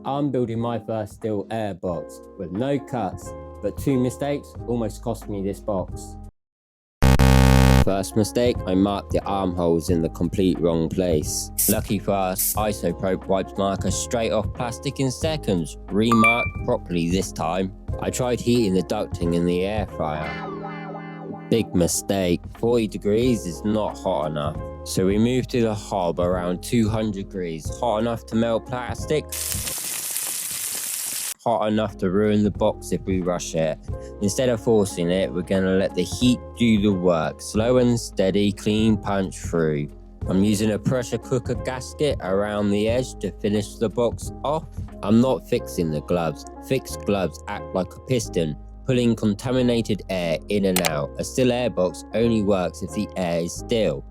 I'm building my first steel air box with no cuts, but 2 mistakes almost cost me this box. First mistake, I marked the armholes in the complete wrong place. Lucky for us, isopropyl wipes marker straight off plastic in seconds, remarked properly this time. I tried heating the ducting in the air fryer. Big mistake, 40 degrees is not hot enough. So we moved to the hob around 200 degrees, hot enough to melt plastic, hot enough to ruin the box if we rush it. Instead of forcing it, we're going to let the heat do the work. Slow and steady, clean punch through. I'm using a pressure cooker gasket around the edge to finish the box off. I'm not fixing the gloves. Fixed gloves act like a piston, pulling contaminated air in and out. A still air box only works if the air is still.